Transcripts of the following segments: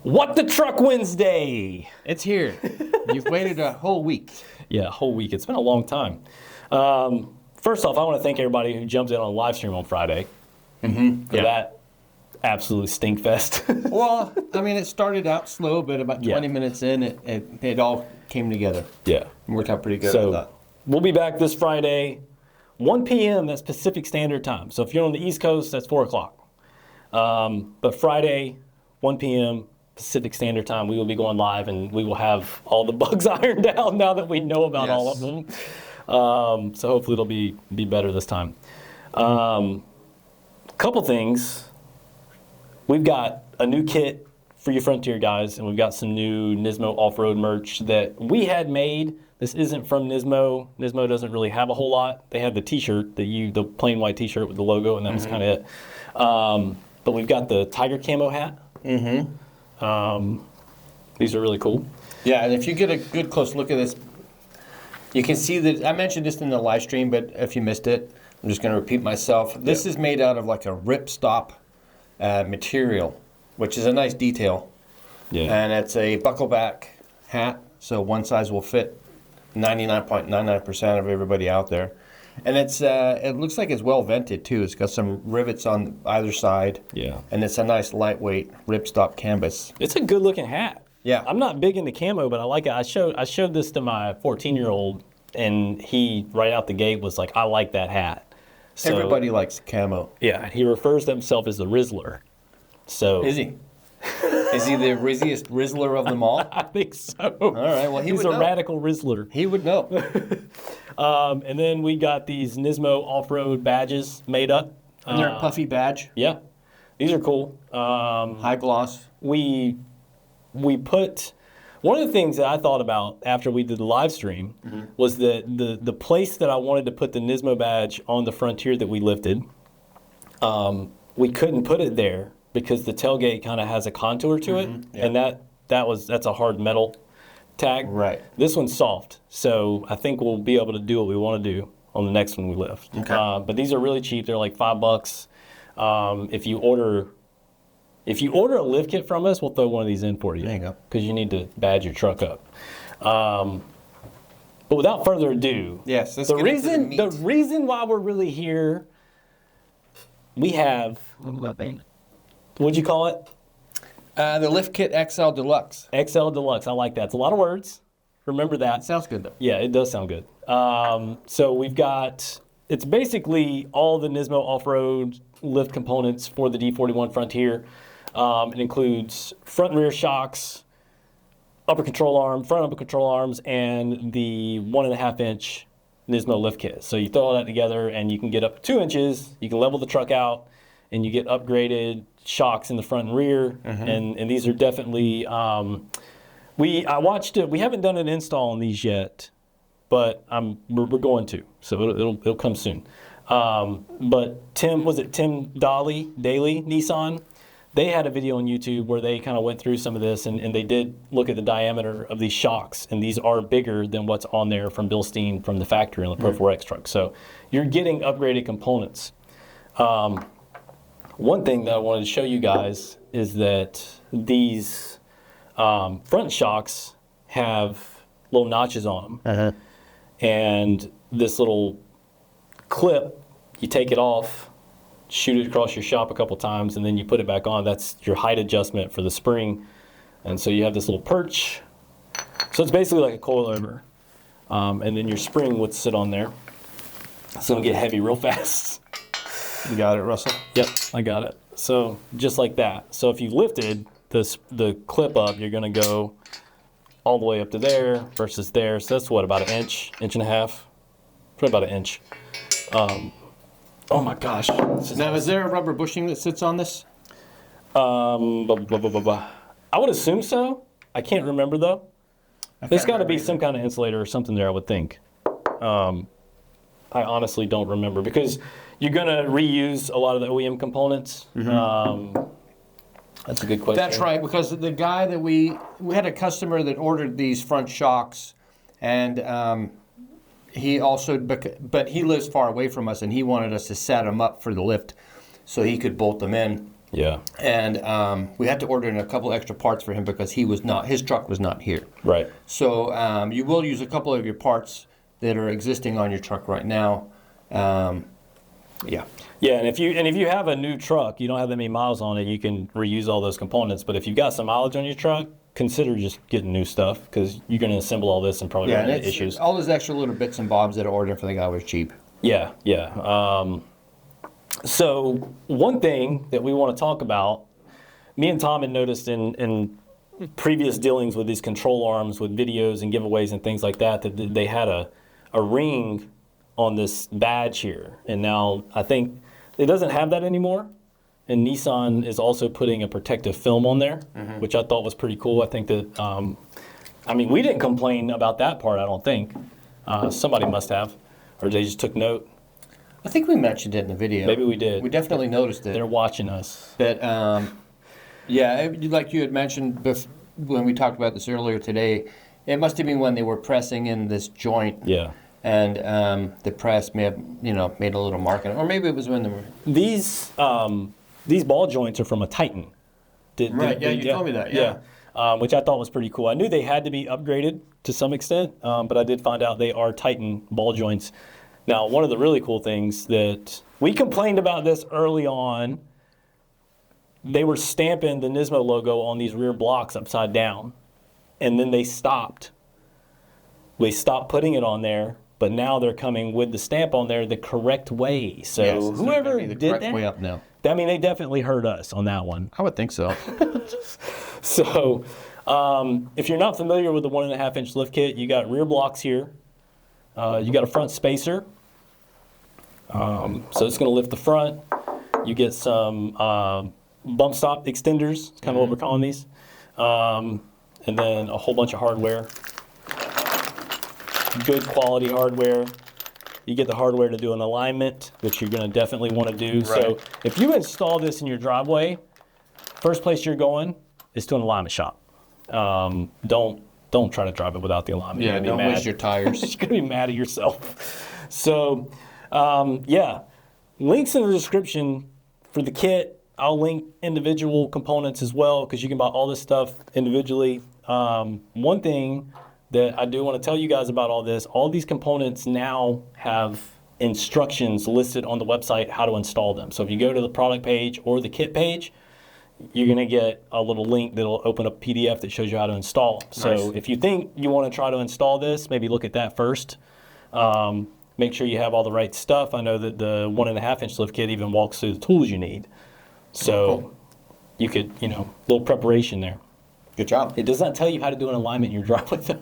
What the Truck Wednesday? It's here. You've waited a whole week. Yeah, a whole week. It's been a long time. First off, I want to thank everybody who jumped in on the live stream on Friday for that absolute stink fest. Well, I mean, it started out slow, but about 20 minutes in, it all came together. Yeah. It worked out pretty good. So we'll be back this Friday, 1 p.m. That's Pacific Standard Time. So if you're on the East Coast, that's 4 o'clock. But Friday, 1 p.m. Pacific Standard Time, we will be going live, and we will have all the bugs ironed out now that we know about all of them. So hopefully it'll be better this time. Couple things. We've got a new kit for you Frontier guys, and we've got some new Nismo off-road merch that we had made. This isn't from Nismo. Nismo doesn't really have a whole lot. They had the T-shirt, the plain white T-shirt with the logo, and that was kind of it. But we've got the Tiger camo hat. These are really cool. Yeah, and if you get a good close look at this, you can see that I mentioned this in the live stream, but if you missed it, I'm just going to repeat myself. This is made out of like a ripstop material, which is a nice detail. Yeah. And it's a buckleback hat, so one size will fit 99.99% of everybody out there. And it looks like it's well vented too. It's got some rivets on either side. Yeah. And it's a nice lightweight ripstop canvas. It's a good looking hat. Yeah. I'm not big into camo, but I like it. I showed this to my 14-year-old, and he right out the gate was like, I like that hat. So, everybody likes camo. Yeah, he refers to himself as the Rizzler. So is he? Is he the rizziest Rizzler of them all? I think so. All right, well, he's a radical Rizzler. He would know. And then we got these Nismo off-road badges made up. And they're a puffy badge. Yeah, these are cool. High gloss. We put... One of the things that I thought about after we did the live stream was that the place that I wanted to put the Nismo badge on the Frontier that we lifted, we couldn't put it there because the tailgate kind of has a contour to it, and that's a hard metal tag. Right. This one's soft, so I think we'll be able to do what we want to do on the next one we lift. Okay. But these are really cheap. They're like $5. If you order a lift kit from us, we'll throw one of these in for you. There you go. Because you need to badge your truck up. But without further ado, yes, the reason why we're really here, we have, what'd you call it? The Lift Kit XL Deluxe. XL Deluxe, I like that. It's a lot of words. Remember that. It sounds good though. Yeah, it does sound good. So we've got, it's basically all the Nismo off-road lift components for the D41 Frontier. It includes front and rear shocks, upper control arm, front upper control arms, and the 1.5-inch Nismo lift kit. So you throw all that together and you can get up to 2 inches, you can level the truck out, and you get upgraded shocks in the front and rear. And these are definitely, I watched it, we haven't done an install on these yet, but we're going to, so it'll come soon. But Tim Daly, Nissan, they had a video on YouTube where they kind of went through some of this, and they did look at the diameter of these shocks, and these are bigger than what's on there from Bilstein from the factory on the Pro 4X truck. So you're getting upgraded components. One thing that I wanted to show you guys is that these front shocks have little notches on them. And this little clip, you take it off, shoot it across your shop a couple times, and then you put it back on. That's your height adjustment for the spring. And so you have this little perch. So it's basically like a coilover. And then your spring would sit on there. So it'll get heavy real fast. You got it, Russell? Yep, I got it. So just like that. So if you lifted the clip up, you're going to go all the way up to there versus there. So that's what, about an inch and a half? Probably about an inch. Oh my gosh. Now, is there a rubber bushing that sits on this? I would assume so. I can't remember though. There's got to be some kind of insulator or something there, I would think. I honestly don't remember because you're going to reuse a lot of the OEM components. That's a good question. That's right, because the guy that we had a customer that ordered these front shocks, and he also, but he lives far away from us, and he wanted us to set them up for the lift so he could bolt them in. Yeah. And we had to order in a couple extra parts for him because his truck was not here. Right. So you will use a couple of your parts that are existing on your truck right now. Yeah. Yeah, and if you have a new truck, you don't have that many miles on it, you can reuse all those components. But if you've got some mileage on your truck, consider just getting new stuff because you're going to assemble all this and probably run into issues. All those extra little bits and bobs that I ordered for the guy was cheap. Yeah, yeah. So one thing that we want to talk about, me and Tom had noticed in previous dealings with these control arms with videos and giveaways and things like that, that they had a ring on this badge here. And now I think it doesn't have that anymore. And Nissan is also putting a protective film on there, which I thought was pretty cool. I think that, we didn't complain about that part, I don't think. Somebody must have, or they just took note. I think we mentioned it in the video. Maybe we did. We definitely noticed it. They're watching us. But, like you had mentioned when we talked about this earlier today, it must have been when they were pressing in this joint. Yeah. And the press may have, made a little mark on it. Or maybe it was when they were... These ball joints are from a Titan. You told me that, yeah. Which I thought was pretty cool. I knew they had to be upgraded to some extent, but I did find out they are Titan ball joints. Now, one of the really cool things that we complained about this early on, they were stamping the Nismo logo on these rear blocks upside down, and then they stopped. They stopped putting it on there, but now they're coming with the stamp on there the correct way. So yes, whoever the did correct that, way up now. they definitely heard us on that one. I would think so. So if you're not familiar with the 1.5-inch lift kit, you got rear blocks here. You got a front spacer. So it's going to lift the front. You get some bump stop extenders. That's kind of what we're calling these. And then a whole bunch of hardware. Good quality hardware. You get the hardware to do an alignment, which you're going to definitely want to do. Right. So if you install this in your driveway, first place you're going is to an alignment shop. Don't try to drive it without the alignment. Yeah, don't waste your tires. You're going to be mad at yourself. So, links in the description for the kit. I'll link individual components as well because you can buy all this stuff individually. One thing that I do want to tell you guys about all these components now have instructions listed on the website how to install them. So if you go to the product page or the kit page, you're going to get a little link that'll open up a PDF that shows you how to install. So nice. If you think you want to try to install this, maybe look at that first. Make sure you have all the right stuff. I know that the 1.5-inch lift kit even walks through the tools you need. So you could, little preparation there. Good job. It does not tell you how to do an alignment in your driveway though.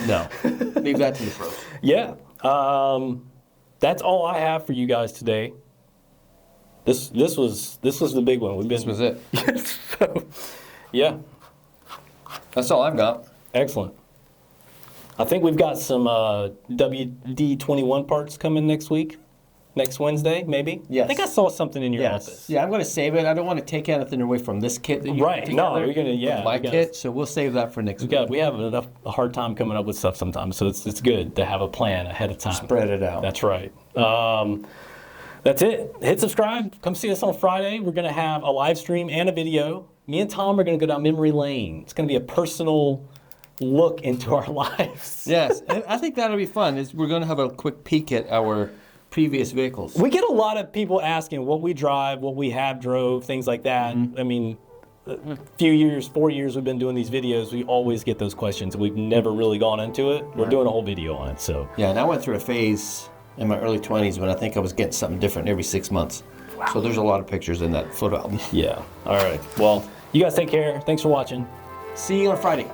No. Leave that to the pros. Yeah. That's all I have for you guys today. This was the big one. This was it. So, yeah. That's all I've got. Excellent. I think we've got some WD-21 parts coming next Wednesday, maybe. Yes. I think I saw something in your office. Yeah, I'm going to save it. I don't want to take anything away from this kit that you Right. put No, together we're gonna. Yeah. with my kit, so we'll save that for next week. We have a hard time coming up with stuff sometimes, so it's good to have a plan ahead of time. Spread it out. That's right. That's it. Hit subscribe. Come see us on Friday. We're going to have a live stream and a video. Me and Tom are going to go down memory lane. It's going to be a personal look into our lives. Yes, and I think that'll be fun. We're going to have a quick peek at our previous vehicles. We get a lot of people asking what we drive, what we have drove, things like that. I mean, a few years, 4 years we've been doing these videos. We always get those questions. We've never really gone into it. We're doing a whole video on it. So yeah, and I went through a phase in my early 20s when I think I was getting something different every 6 months. Wow. So there's a lot of pictures in that photo album. Yeah. All right. Well, you guys take care. Thanks for watching. See you on Friday.